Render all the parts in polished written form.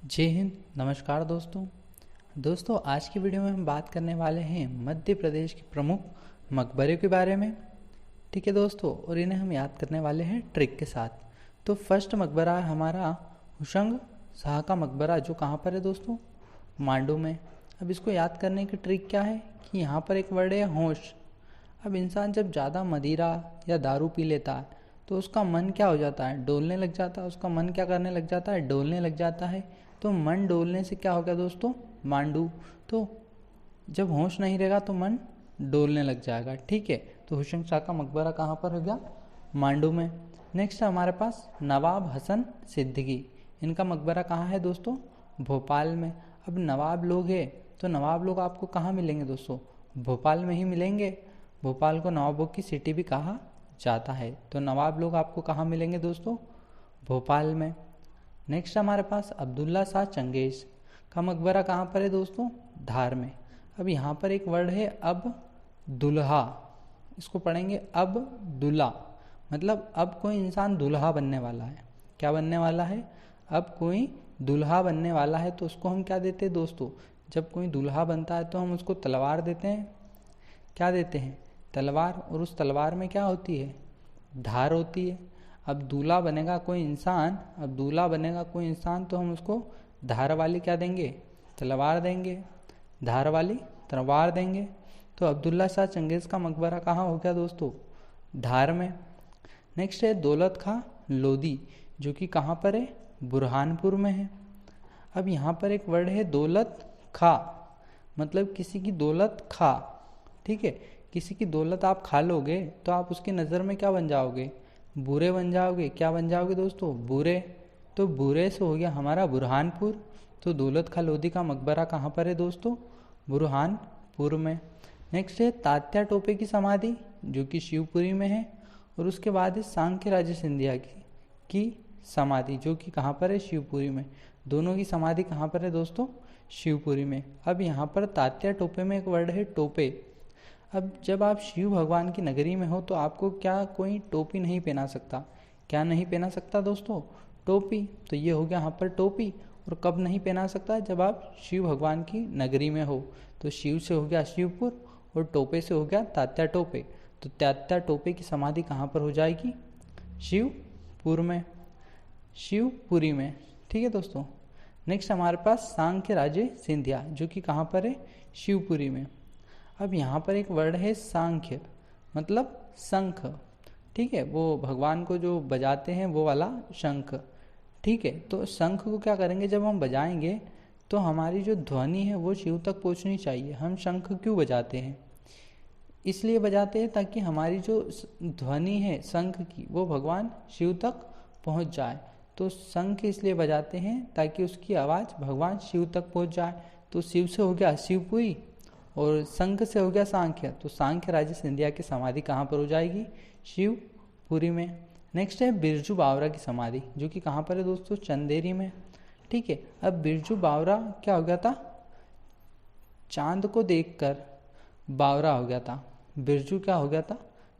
जय हिंद। नमस्कार दोस्तों आज की वीडियो में हम बात करने वाले हैं मध्य प्रदेश के प्रमुख मकबरे के बारे में। ठीक है दोस्तों, और इन्हें हम याद करने वाले हैं ट्रिक के साथ। तो फर्स्ट मकबरा है हमारा हुशंग शाह का मकबरा, जो कहाँ पर है दोस्तों? मांडू में। अब इसको याद करने की ट्रिक क्या है कि यहाँ पर एक वर्ड है होश। अब इंसान जब ज़्यादा मदिरा या दारू पी लेता है तो उसका मन क्या हो जाता है? डोलने लग जाता है। उसका मन क्या करने लग जाता है? डोलने लग जाता है। तो मन डोलने से क्या हो गया दोस्तों? मांडू। तो जब होश नहीं रहेगा तो मन डोलने लग जाएगा। ठीक है, तो हुसैन शाह का मकबरा कहाँ पर हो गया? मांडू में। नेक्स्ट है हमारे पास नवाब हसन सिद्दीकी। इनका मकबरा कहाँ है दोस्तों? भोपाल में। अब नवाब लोग हैं तो नवाब लोग आपको कहाँ मिलेंगे दोस्तों? भोपाल में ही मिलेंगे। भोपाल को नवाबों की सिटी भी कहा जाता है। तो नवाब लोग आपको कहाँ मिलेंगे दोस्तों? भोपाल में। नेक्स्ट हमारे पास अब्दुल्ला शाह चंगेज का मकबरा कहाँ पर है दोस्तों? धार में। अब यहाँ पर एक वर्ड है अब दुल्हा, इसको पढ़ेंगे अब दुल्हा, मतलब अब कोई इंसान दुल्हा बनने वाला है। क्या बनने वाला है? अब कोई दुल्हा बनने वाला है। तो उसको हम क्या देते हैं दोस्तों? जब कोई दुल्हा बनता है तो हम उसको तलवार देते हैं। क्या देते हैं? तलवार। और उस तलवार में क्या होती है? धार होती है। अब दूल्हा बनेगा कोई इंसान, तो हम उसको धार वाली क्या देंगे? तलवार देंगे। धार वाली तलवार देंगे। तो अब्दुल्ला शाह चंगेज़ का मकबरा कहाँ हो गया दोस्तों? धार में। नेक्स्ट है दौलत खां लोधी, जो कि कहाँ पर है? बुरहानपुर में है। अब यहाँ पर एक वर्ड है दौलत खा, मतलब किसी की दौलत खा। ठीक है, किसी की दौलत आप खा लोगे तो आप उसकी नज़र में क्या बन जाओगे? बुरे बन जाओगे। क्या बन जाओगे दोस्तों? बुरे। तो बुरे से हो गया हमारा बुरहानपुर। तो दौलत खां लोधी का मकबरा कहाँ पर है दोस्तों? बुरहानपुर में। नेक्स्ट है तात्या टोपे की समाधि, जो कि शिवपुरी में है। और उसके बाद है सांख्य राजे सिंधिया की समाधि, जो कि कहाँ पर है? शिवपुरी में। दोनों की समाधि कहाँ पर है दोस्तों? शिवपुरी में। अब यहाँ पर तात्या टोपे में एक वर्ड है टोपे। अब जब आप शिव भगवान की नगरी में हो तो आपको क्या कोई टोपी नहीं पहना सकता? क्या नहीं पहना सकता दोस्तों? टोपी। तो ये हो गया यहाँ पर टोपी। और कब नहीं पहना सकता? जब आप शिव भगवान की नगरी में हो। तो शिव से हो गया शिवपुर और टोपे से हो गया तात्या टोपे। तो तात्या टोपे की समाधि कहाँ पर हो जाएगी? शिवपुर में, शिवपुरी में। ठीक है दोस्तों। नेक्स्ट हमारे पास सांख्य राजे सिंधिया, जो कि कहाँ पर है? शिवपुरी में। अब यहाँ पर एक वर्ड है सांख्य, मतलब शंख। ठीक है, वो भगवान को जो बजाते हैं वो वाला शंख। ठीक है, तो शंख को क्या करेंगे? जब हम बजाएंगे तो हमारी जो ध्वनि है वो शिव तक पहुँचनी चाहिए। हम शंख क्यों बजाते हैं? इसलिए बजाते हैं ताकि हमारी जो ध्वनि है शंख की वो भगवान शिव तक पहुँच जाए। तो शंख इसलिए बजाते हैं ताकि उसकी आवाज़ भगवान शिव तक पहुँच जाए। तो शिव से हो गया शिवपुरी और शंख से हो गया सांख्य। तो सांख्य राजे सिंधिया की समाधि कहाँ पर हो जाएगी? शिवपुरी में। नेक्स्ट है बिरजू बावरा की समाधि, जो कि कहाँ पर है दोस्तों? चंदेरी में। ठीक है, अब बिरजू बावरा क्या हो गया था? चांद को देखकर बावरा हो गया था। बिरजू क्या हो गया था?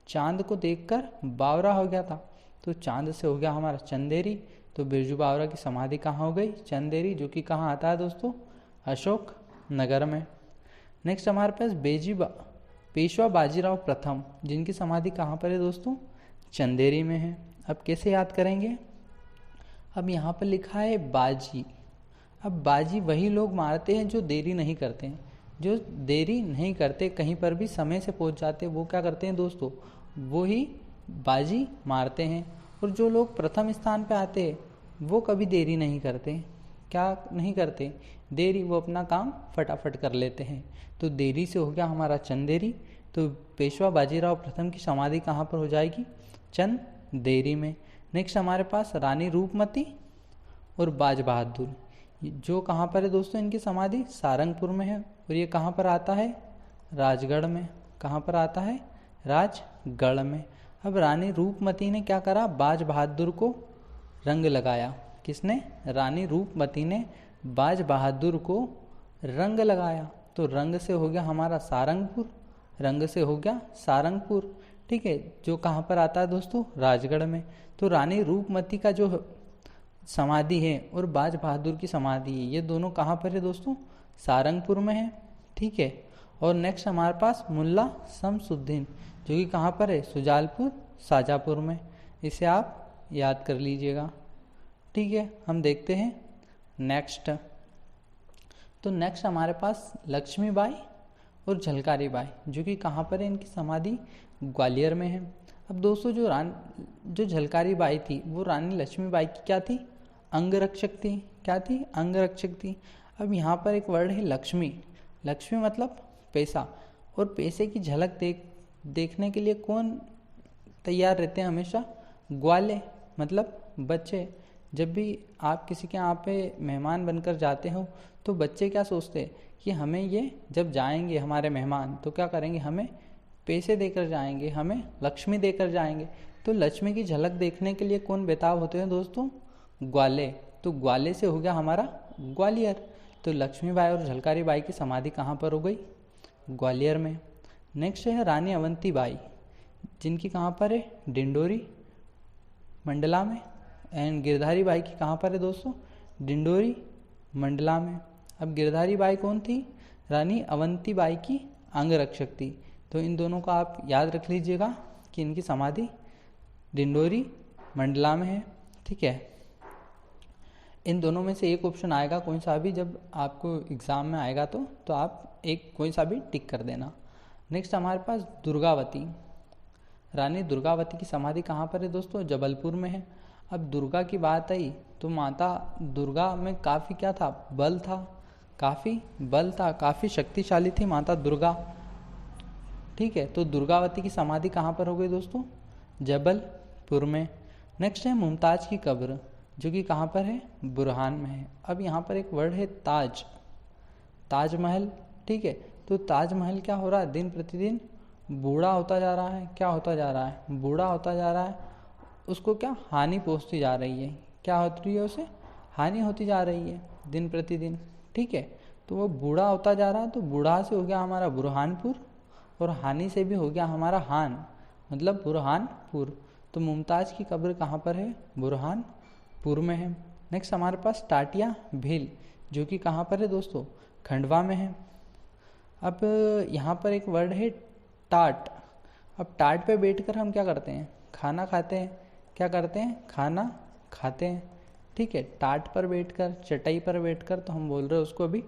चांद को देखकर बावरा हो गया था। तो चांद से हो गया हमारा चंदेरी। तो बिरजू बावरा की समाधि कहाँ हो गई? चंदेरी, जो कि कहाँ आता है दोस्तों? अशोक नगर में। नेक्स्ट हमारे पास पेशवा बाजीराव प्रथम, जिनकी समाधि कहाँ पर है दोस्तों? चंदेरी में है। अब कैसे याद करेंगे? अब यहाँ पर लिखा है बाजी। अब बाजी वही लोग मारते हैं जो देरी नहीं करते हैं। जो देरी नहीं करते, कहीं पर भी समय से पहुँच जाते, वो क्या करते हैं दोस्तों? वो ही बाजी मारते हैं। और जो लोग प्रथम स्थान पे आते हैं वो कभी देरी नहीं करते। क्या नहीं करते? देरी। वो अपना काम फटाफट कर लेते हैं। तो देरी से हो गया हमारा चंदेरी। तो पेशवा बाजीराव प्रथम की समाधि कहाँ पर हो जाएगी? चंदेरी में। नेक्स्ट हमारे पास रानी रूपमती और बाज बहादुर, जो कहाँ पर है दोस्तों? इनकी समाधि सारंगपुर में है। और ये कहाँ पर आता है? राजगढ़ में। कहाँ पर आता है? राजगढ़ में। अब रानी रूपमती ने क्या करा? बाज बहादुर को रंग लगाया। किसने? रानी रूपमती ने बाज बहादुर को रंग लगाया। तो रंग से हो गया हमारा सारंगपुर। रंग से हो गया सारंगपुर। ठीक है, जो कहाँ पर आता है दोस्तों? राजगढ़ में। तो रानी रूपमती का जो समाधि है और बाज बहादुर की समाधि है, ये दोनों कहाँ पर है दोस्तों? सारंगपुर में है। ठीक है। और नेक्स्ट हमारे पास मुल्ला शमसुद्दीन, जो कि कहाँ पर है? सुजालपुर शाजापुर में। इसे आप याद कर लीजिएगा। ठीक है, हम देखते हैं नेक्स्ट। तो नेक्स्ट हमारे पास लक्ष्मीबाई और झलकारी बाई, जो कि कहाँ पर है? इनकी समाधि ग्वालियर में है। अब दोस्तों जो झलकारी बाई थी वो रानी लक्ष्मीबाई की क्या थी? अंगरक्षक थी। क्या थी? अंगरक्षक थी। अब यहाँ पर एक वर्ड है लक्ष्मी। लक्ष्मी मतलब पैसा, और पैसे की झलक देखने के लिए कौन तैयार रहते हैं हमेशा? ग्वाले, मतलब बच्चे। जब भी आप किसी के यहाँ पे मेहमान बनकर जाते हो तो बच्चे क्या सोचते हैं कि हमें ये जब जाएंगे हमारे मेहमान तो क्या करेंगे? हमें पैसे देकर जाएंगे, हमें लक्ष्मी देकर जाएंगे। तो लक्ष्मी की झलक देखने के लिए कौन बेताब होते हैं दोस्तों? ग्वाले। तो ग्वाले से हो गया हमारा ग्वालियर। तो लक्ष्मीबाई और झलकारी बाई की समाधि कहाँ पर हो गई? ग्वालियर में। नेक्स्ट है रानी अवंतीबाई, जिनकी कहाँ पर है? डिंडोरी मंडला में। एंड गिरधारी बाई की कहाँ पर है दोस्तों? डिंडोरी मंडला में। अब गिरधारी बाई कौन थी? रानी अवंतीबाई की अंगरक्षक थी। तो इन दोनों को आप याद रख लीजिएगा कि इनकी समाधि डिंडोरी मंडला में है। ठीक है, इन दोनों में से एक ऑप्शन आएगा कोई सा भी, जब आपको एग्ज़ाम में आएगा तो आप एक कोई सा भी टिक कर देना। नेक्स्ट हमारे पास दुर्गावती, रानी दुर्गावती की समाधि कहाँ पर है दोस्तों? जबलपुर में है। अब दुर्गा की बात आई तो माता दुर्गा में काफ़ी क्या था? बल था, काफ़ी बल था, काफ़ी शक्तिशाली थी माता दुर्गा। ठीक है, तो दुर्गावती की समाधि कहाँ पर हो गई दोस्तों? जबलपुर में। नेक्स्ट है मुमताज़ की कब्र, जो कि कहाँ पर है? बुरहान में है। अब यहाँ पर एक वर्ड है ताज, ताजमहल। ठीक है, तो ताजमहल क्या हो रहा है? दिन प्रतिदिन बूढ़ा होता जा रहा है। क्या होता जा रहा है? बूढ़ा होता जा रहा है। उसको क्या हानि पहुँचती जा रही है? क्या होती है? उसे हानि होती जा रही है दिन प्रतिदिन। ठीक है, तो वो बूढ़ा होता जा रहा है, तो बूढ़ा से हो गया हमारा बुरहानपुर, और हानि से भी हो गया हमारा हान, मतलब बुरहानपुर। तो मुमताज़ की कब्र कहाँ पर है? बुरहानपुर में है। नेक्स्ट हमारे पास टाटिया भील, जो कि कहाँ पर है दोस्तों? खंडवा में है। अब यहाँ पर एक वर्ड है टाट। अब टाट पे बैठकर हम क्या करते हैं? खाना खाते हैं। क्या करते हैं? खाना खाते हैं। ठीक है, टाट पर बैठकर, चटाई पर बैठकर, तो हम बोल रहे हैं उसको अभी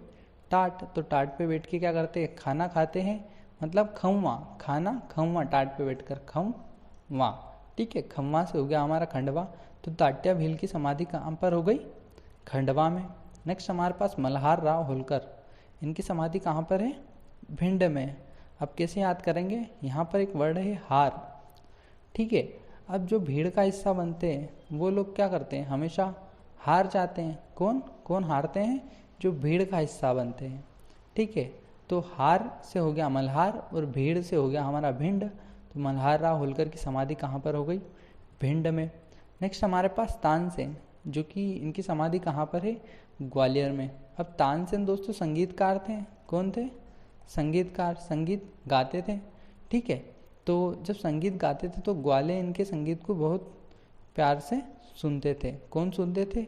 टाट। तो टाट पे बैठ के क्या करते हैं? खाना खाते हैं, मतलब खम्वा, खाना खम्वा, टाट पे बैठकर खम्वा। ठीक है, खम्वा से हो गया हमारा खंडवा। तो टाटिया भील की समाधि कहाँ पर हो गई? खंडवा में। नेक्स्ट हमारे पास मल्हार राव होलकर, इनकी समाधि कहाँ पर है? भिंड में। अब कैसे याद करेंगे? यहाँ पर एक वर्ड है हार। ठीक है, अब जो भीड़ का हिस्सा बनते हैं वो लोग क्या करते हैं? हमेशा हार जाते हैं। कौन कौन हारते हैं? जो भीड़ का हिस्सा बनते हैं। ठीक है, तो हार से हो गया मल्हार और भीड़ से हो गया हमारा भिंड। तो मल्हार राव होलकर की समाधि कहाँ पर हो गई? भिंड में। नेक्स्ट हमारे पास तानसेन, जो कि इनकी समाधि कहाँ पर है? ग्वालियर में। अब तानसेन दोस्तों संगीतकार थे। कौन थे? संगीतकार, संगीत गाते थे। ठीक है, तो जब संगीत गाते थे तो ग्वाले इनके संगीत को बहुत प्यार से सुनते थे। कौन सुनते थे?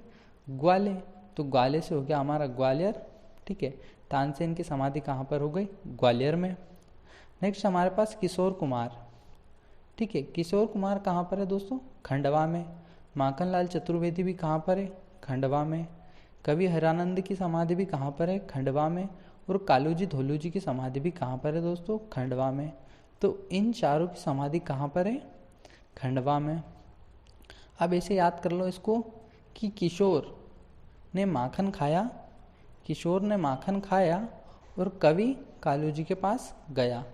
ग्वाले। तो ग्वाले से हो गया हमारा ग्वालियर। ठीक है, तानसेन की समाधि कहाँ पर हो गई? ग्वालियर में। नेक्स्ट हमारे पास किशोर कुमार। ठीक है, किशोर कुमार कहाँ पर है दोस्तों? खंडवा में। माखनलाल चतुर्वेदी भी कहाँ पर है? खंडवा में। कवि हरानंद की समाधि भी कहाँ पर है? खंडवा में। और कालूजी धोलूजी की समाधि भी कहाँ पर है दोस्तों? खंडवा में। तो इन चारों की समाधि कहाँ पर है? खंडवा में। अब ऐसे याद कर लो इसको कि किशोर ने माखन खाया, किशोर ने माखन खाया और कवि कालूजी के पास गया।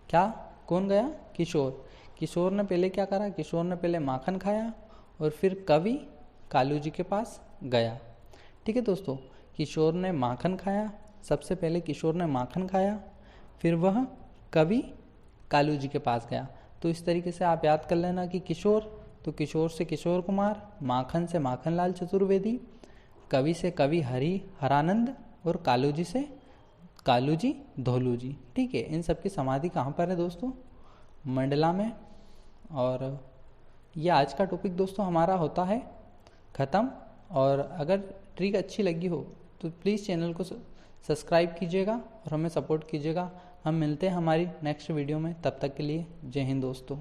क्या? कौन गया? किशोर। किशोर ने पहले क्या करा? किशोर ने पहले माखन खाया और फिर कवि कालूजी के पास गया। ठीक है दोस्तों, किशोर ने माखन खाया, सबसे पहले किशोर ने माखन खाया, फिर वह कवि कालूजी के पास गया। तो इस तरीके से आप याद कर लेना कि किशोर, तो किशोर से किशोर कुमार, माखन से माखनलाल चतुर्वेदी, कवि से कवि हरानंद और कालूजी से कालूजी धोलूजी। ठीक है, इन सब की समाधि कहाँ पर है दोस्तों? मंडला में। और ये आज का टॉपिक दोस्तों हमारा होता है ख़त्म। और अगर ट्रिक अच्छी लगी हो तो प्लीज़ चैनल को सब्सक्राइब कीजिएगा और हमें सपोर्ट कीजिएगा। हम मिलते हैं हमारी नेक्स्ट वीडियो में, तब तक के लिए जय हिंद दोस्तों।